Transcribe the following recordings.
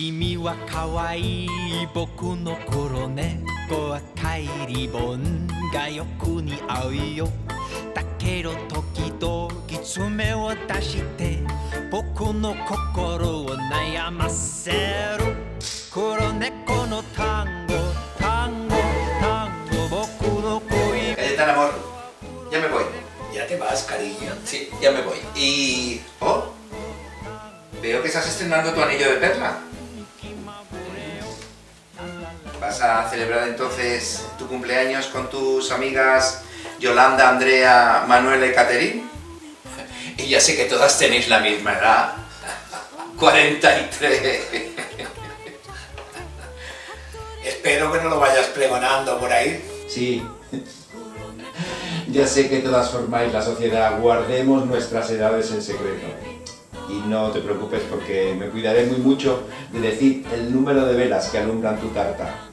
君は可愛い僕の黒猫赤いリボンがよく似合うよだけど時々爪を出して僕の心を悩ませる黒猫の単語単語単語僕の恋Cayetana, amor, ya me voy. Ya te vas, cariño. Sí, ya me voy. Y... Oh, veo que estás estrenando tu anillo de perla. ¿Vas a celebrar entonces tu cumpleaños con tus amigas Yolanda, Andrea, Manuela y Caterín? Y ya sé que todas tenéis la misma edad. 43. Espero que no lo vayas pregonando por ahí. Sí. Ya sé que todas formáis la sociedad, guardemos nuestras edades en secreto. Y no te preocupes porque me cuidaré muy mucho de decir el número de velas que alumbran tu tarta.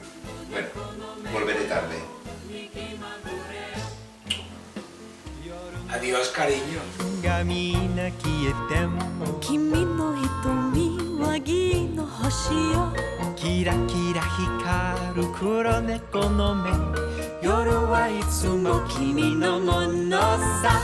Bueno, volveré tarde. Adiós, cariño. がみんな消えても君の瞳は銀の星よキラキラ光る黒猫の目夜はいつも君のものさ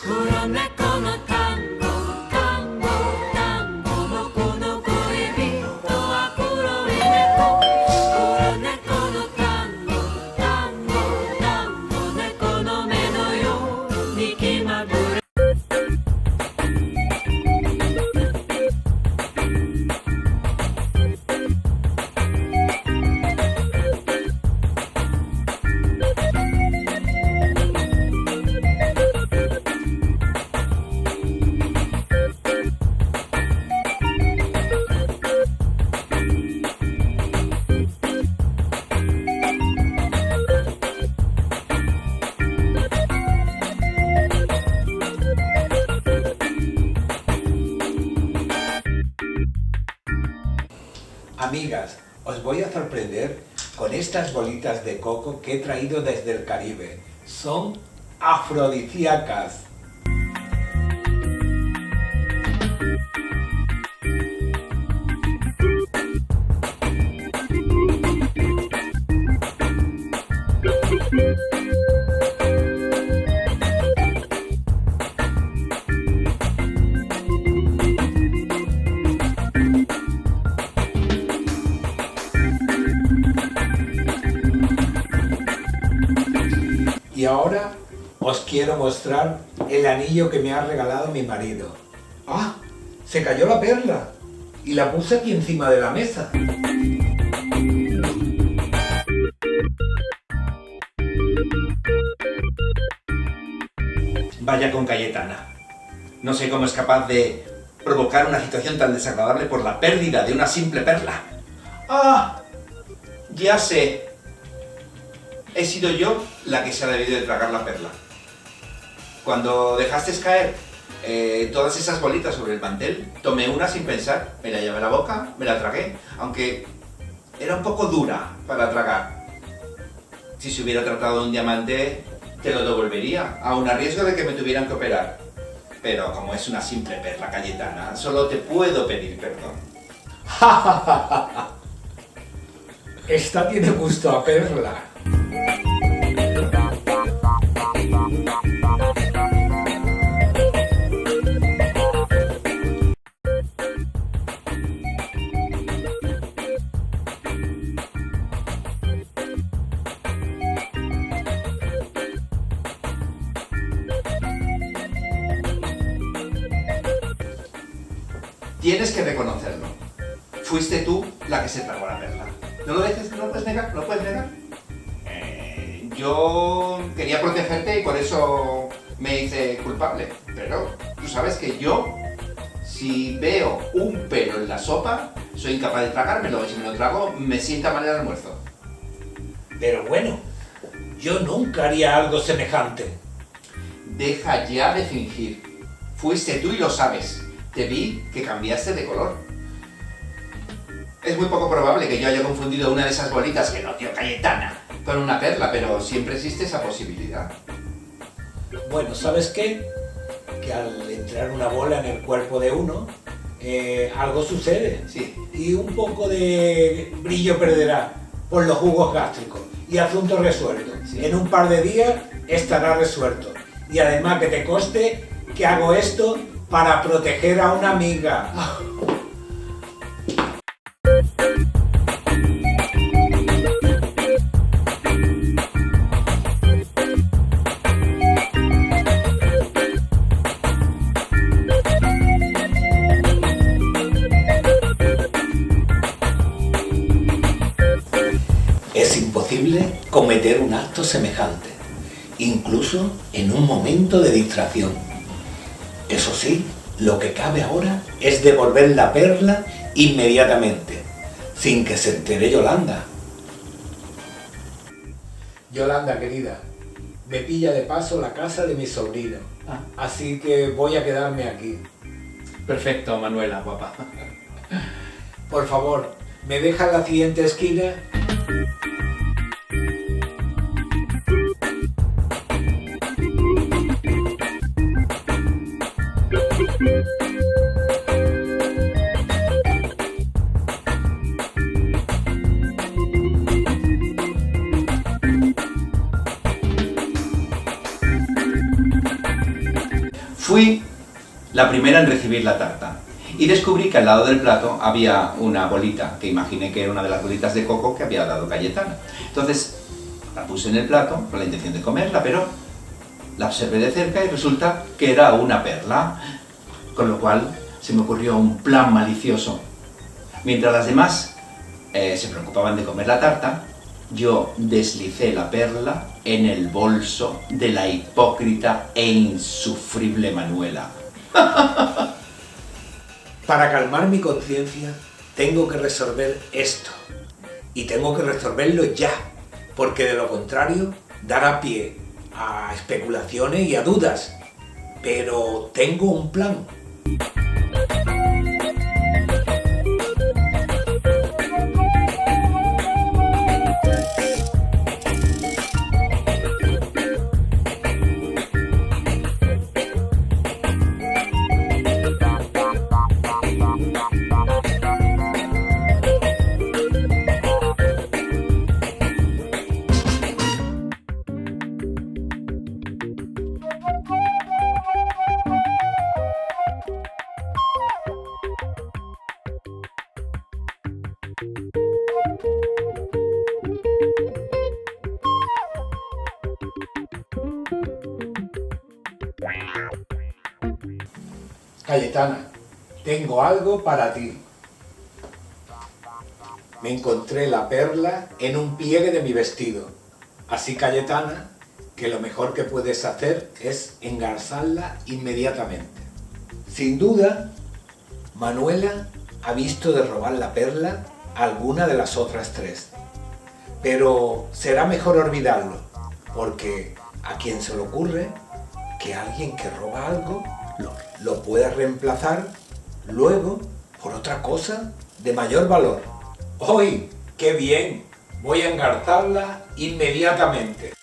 黒猫の単語単語単語僕の恋人は黒い猫黒猫の単語単語単語猫の目のように気まぐれAmigas, os voy a sorprender con estas bolitas de coco que he traído desde el Caribe. Son afrodisíacas. Y ahora os quiero mostrar el anillo que me ha regalado mi marido. ¡Ah! Se cayó la perla y la puse aquí encima de la mesa. Vaya con Cayetana. No sé cómo es capaz de provocar una situación tan desagradable por la pérdida de una simple perla. ¡Ah! Ya sé. He sido yo la que se ha debido de tragar la perla. Cuando dejaste caer todas esas bolitas sobre el mantel, tomé una sin pensar, me la llevé a la boca, me la tragué, aunque era un poco dura para tragar. Si se hubiera tratado de un diamante, te lo devolvería, aun a riesgo de que me tuvieran que operar. Pero como es una simple perla, Cayetana, solo te puedo pedir perdón. Esta tiene gusto a perla. Tienes que reconocerlo. Fuiste tú la que se tragó la perla. ¿No lo dejes? ¿No lo puedes negar? ¿No lo puedes negar? Yo quería protegerte y por eso me hice culpable. Pero tú sabes que yo, si veo un pelo en la sopa, soy incapaz de tragármelo. Si me lo trago, me sienta mal el almuerzo. Pero bueno, yo nunca haría algo semejante. Deja ya de fingir. Fuiste tú y lo sabes. Te vi que cambiaste de color. Es muy poco probable que yo haya confundido una de esas bolitas que no dio Cayetana con una perla, pero siempre existe esa posibilidad. Bueno, ¿sabes qué? Que al entrar una bola en el cuerpo de uno, algo sucede. Sí. Y un poco de brillo perderá por los jugos gástricos. Y asunto resuelto. Sí. En un par de días estará resuelto. Y además que te conste que hago esto para proteger a una amiga. Es imposible cometer un acto semejante, incluso en un momento de distracción. Eso sí, lo que cabe ahora es devolver la perla inmediatamente, sin que se entere Yolanda. Yolanda, querida, me pilla de paso la casa de mi sobrino, así que voy a quedarme aquí. Perfecto, Manuela, guapa. Por favor, ¿me dejas la siguiente esquina? Fui la primera en recibir la tarta y descubrí que al lado del plato había una bolita, que imaginé que era una de las bolitas de coco que había dado Cayetana. Entonces la puse en el plato con la intención de comerla, pero la observé de cerca y resulta que era una perla, con lo cual se me ocurrió un plan malicioso. Mientras las demás se preocupaban de comer la tarta, yo deslicé la perla en el bolso de la hipócrita e insufrible Manuela. Para calmar mi conciencia, tengo que resolver esto. Y tengo que resolverlo ya, porque de lo contrario dará pie a especulaciones y a dudas. Pero tengo un plan. Cayetana, tengo algo para ti. Me encontré la perla en un pliegue de mi vestido. Así, Cayetana, que lo mejor que puedes hacer es engarzarla inmediatamente. Sin duda, Manuela ha visto de robar la perla a alguna de las otras tres. Pero será mejor olvidarlo, porque a quien se le ocurre que alguien que roba algo lo pueda reemplazar luego por otra cosa de mayor valor. ¡Hoy! ¡Qué bien! Voy a engarzarla inmediatamente.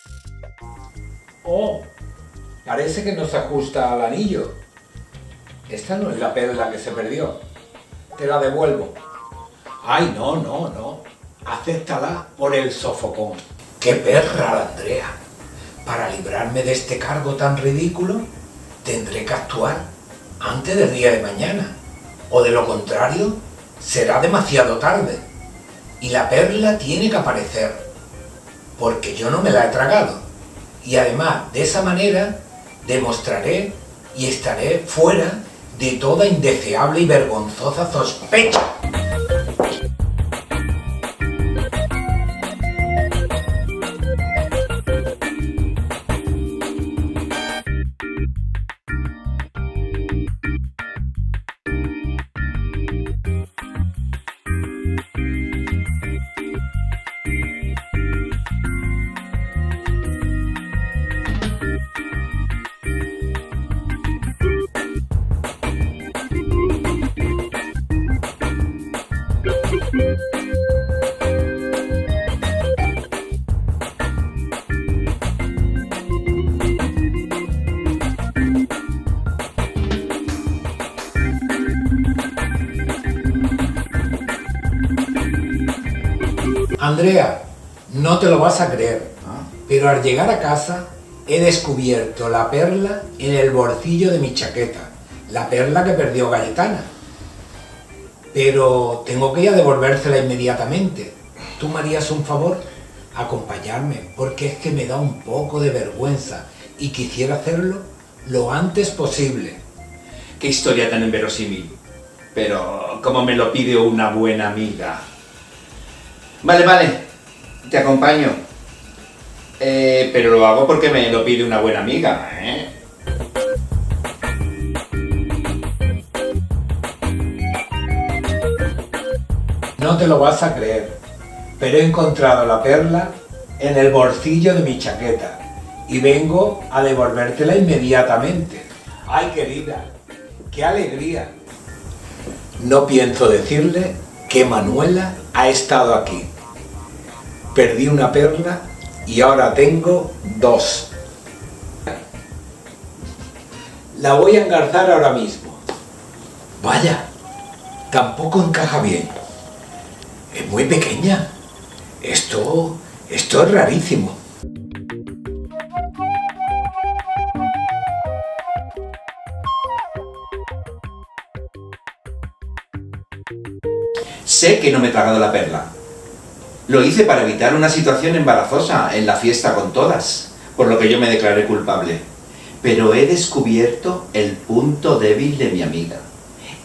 ¡Oh! Parece que no se ajusta al anillo. Esta no es la perla que se perdió. Te la devuelvo. ¡Ay, no, no, no! Acéptala por el sofocón. ¡Qué perra la Andrea! Para librarme de este cargo tan ridículo, tendré que actuar antes del día de mañana, o de lo contrario, será demasiado tarde, y la perla tiene que aparecer, porque yo no me la he tragado, y además, de esa manera, demostraré y estaré fuera de toda indeseable y vergonzosa sospecha. Andrea, no te lo vas a creer, pero al llegar a casa he descubierto la perla en el bolsillo de mi chaqueta, la perla que perdió Cayetana. Pero tengo que ir a devolvérsela inmediatamente. ¿Tú me harías un favor? Acompañarme, porque es que me da un poco de vergüenza y quisiera hacerlo lo antes posible. Qué historia tan inverosímil. Pero como me lo pide una buena amiga. Vale, te acompaño. Pero lo hago porque me lo pide una buena amiga, ¿eh? No te lo vas a creer, pero he encontrado la perla en el bolsillo de mi chaqueta y vengo a devolvértela inmediatamente. ¡Ay, querida! ¡Qué alegría! No pienso decirle que Manuela ha estado aquí. Perdí una perla y ahora tengo 2. La voy a engarzar ahora mismo. Vaya, tampoco encaja bien. Es muy pequeña. Esto es rarísimo. Sé que no me he tragado la perla. Lo hice para evitar una situación embarazosa en la fiesta con todas, por lo que yo me declaré culpable. Pero he descubierto el punto débil de mi amiga.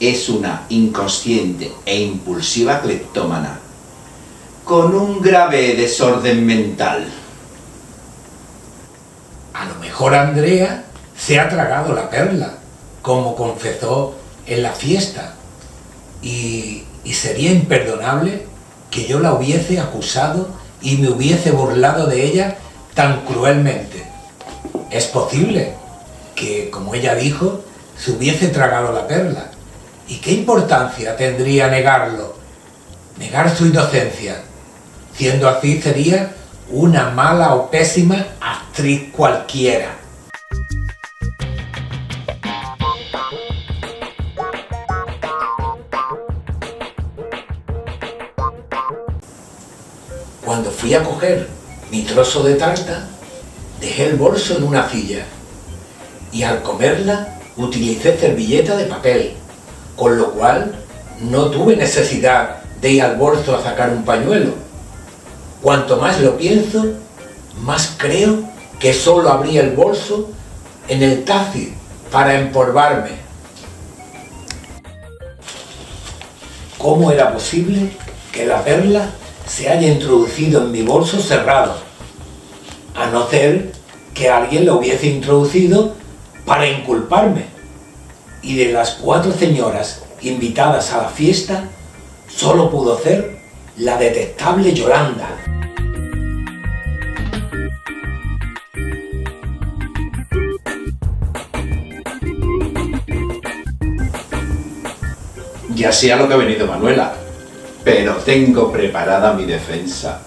Es una inconsciente e impulsiva cleptómana, con un grave desorden mental. A lo mejor Andrea se ha tragado la perla, como confesó en la fiesta. Y sería imperdonable que yo la hubiese acusado y me hubiese burlado de ella tan cruelmente. Es posible que, como ella dijo, se hubiese tragado la perla. ¿Y qué importancia tendría negarlo? Negar su inocencia. Siendo así, sería una mala o pésima actriz cualquiera. Cuando fui a coger mi trozo de tarta, dejé el bolso en una silla y al comerla utilicé servilleta de papel, con lo cual no tuve necesidad de ir al bolso a sacar un pañuelo. Cuanto más lo pienso, más creo que solo abrí el bolso en el taxi para empolvarme. ¿Cómo era posible que la perla se haya introducido en mi bolso cerrado? A no ser que alguien lo hubiese introducido para inculparme. Y de las 4 señoras invitadas a la fiesta, solo pudo ser la detestable Yolanda. Ya sé a lo que ha venido Manuela, pero tengo preparada mi defensa.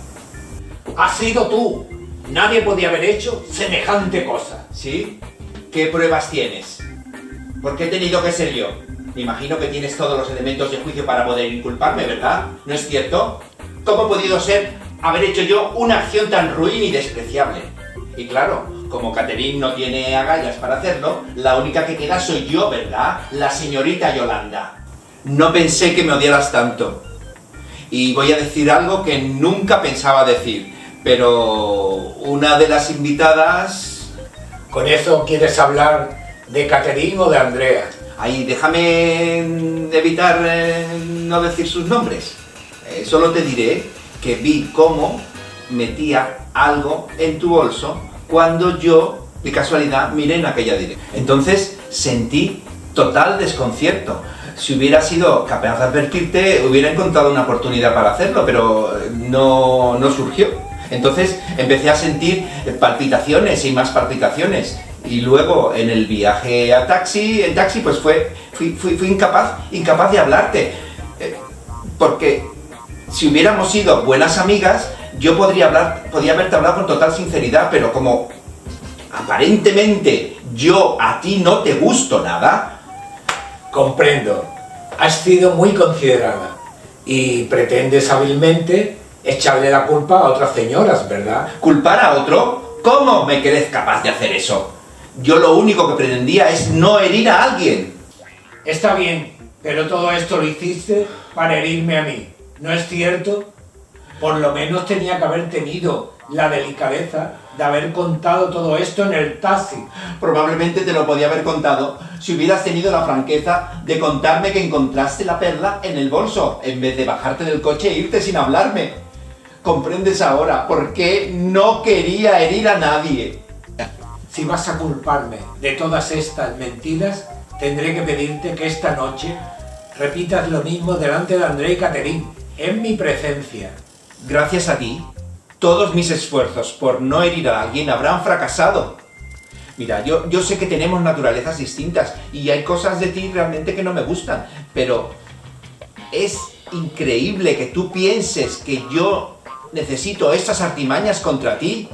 ¡Has sido tú! Nadie podía haber hecho semejante cosa. ¿Sí? ¿Qué pruebas tienes? ¿Por qué he tenido que ser yo? Me imagino que tienes todos los elementos de juicio para poder inculparme, ¿verdad? ¿No es cierto? ¿Cómo he podido haber hecho yo una acción tan ruin y despreciable? Y claro, como Catherine no tiene agallas para hacerlo, la única que queda soy yo, ¿verdad? La señorita Yolanda. No pensé que me odiaras tanto. Y voy a decir algo que nunca pensaba decir, pero una de las invitadas... ¿Con eso quieres hablar de Catherine o de Andrea? Ay, déjame evitar no decir sus nombres. Solo te diré que vi cómo metía algo en tu bolso cuando yo, de casualidad, miré en aquella dirección. Entonces sentí total desconcierto. Si hubiera sido capaz de advertirte, hubiera encontrado una oportunidad para hacerlo, pero no surgió. Entonces empecé a sentir palpitaciones y más palpitaciones. Y luego en el viaje en taxi pues fui incapaz de hablarte. Porque si hubiéramos sido buenas amigas, yo podía haberte hablado con total sinceridad, pero como aparentemente yo a ti no te gusto nada... Comprendo. Has sido muy considerada y pretendes hábilmente echarle la culpa a otras señoras, ¿verdad? ¿Culpar a otro? ¿Cómo me crees capaz de hacer eso? Yo lo único que pretendía es no herir a alguien. Está bien, pero todo esto lo hiciste para herirme a mí, ¿no es cierto? Por lo menos tenía que haber tenido la delicadeza de haber contado todo esto en el taxi. Probablemente te lo podía haber contado si hubieras tenido la franqueza de contarme que encontraste la perla en el bolso, en vez de bajarte del coche e irte sin hablarme. ¿Comprendes ahora por qué no quería herir a nadie? Si vas a culparme de todas estas mentiras, tendré que pedirte que esta noche repitas lo mismo delante de André y Catherine, en mi presencia. Gracias a ti, todos mis esfuerzos por no herir a alguien habrán fracasado. Mira, yo sé que tenemos naturalezas distintas y hay cosas de ti realmente que no me gustan, pero es increíble que tú pienses que yo necesito estas artimañas contra ti.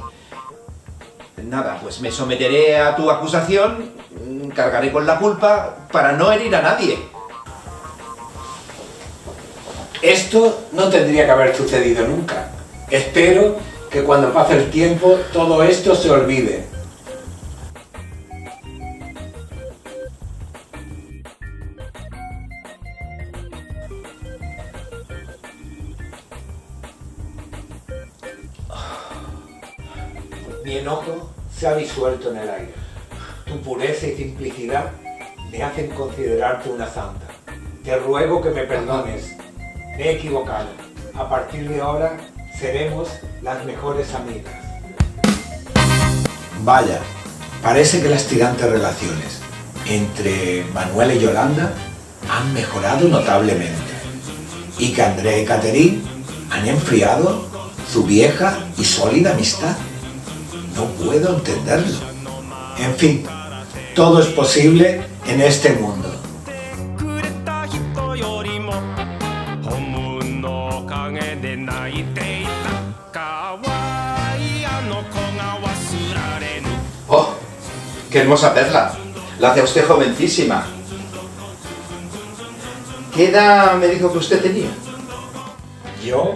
Nada, pues me someteré a tu acusación, cargaré con la culpa para no herir a nadie. Esto no tendría que haber sucedido nunca. Espero que cuando pase el tiempo todo esto se olvide. Mi enojo se ha disuelto en el aire. Tu pureza y simplicidad me hacen considerarte una santa. Te ruego que me perdones. Me he equivocado. A partir de ahora seremos las mejores amigas. Vaya, parece que las tirantes relaciones entre Manuel y Yolanda han mejorado notablemente y que André y Catherine han enfriado su vieja y sólida amistad. No puedo entenderlo. En fin, todo es posible en este mundo. ¡Oh! ¡Qué hermosa perla! La hace usted jovencísima. ¿Qué edad me dijo que usted tenía? Yo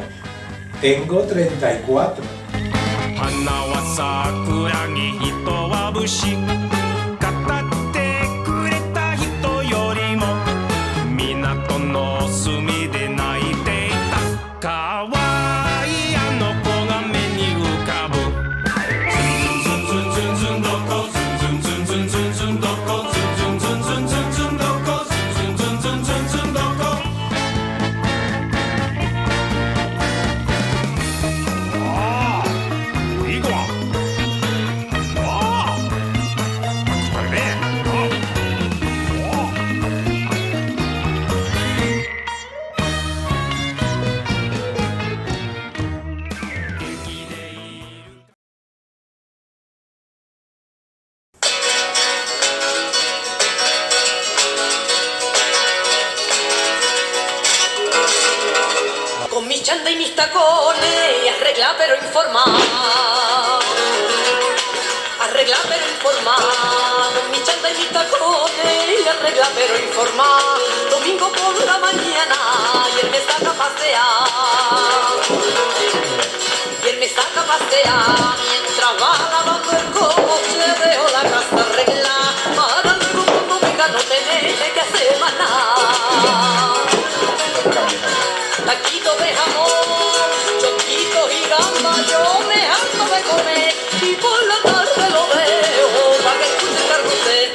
tengo 34. 花は桜木人は武士語ってくれた人よりも港の隅で泣いていたかわいいあの子が目に浮かぶズンズンズンズンズンどこズンズンズンズンズンどこズンズンズンズンズンズンどこズンズンズンズンズンどこいい子はCon mi chanda y mis tacones, arregla pero informa. Arregla pero informa. Con mi chanda y mis tacones, arregla pero informa. Domingo por la mañana y él me saca a pasear. Y él me saca a pasear. Mientras va lavando el coche, dejo la casa arregla. Para luego cuando venga no tener que hacer más nada. Taquitos de jamón, choquitos y gamba, yo me harto de comer y por la tarde lo dejo para que escuche el carrusel.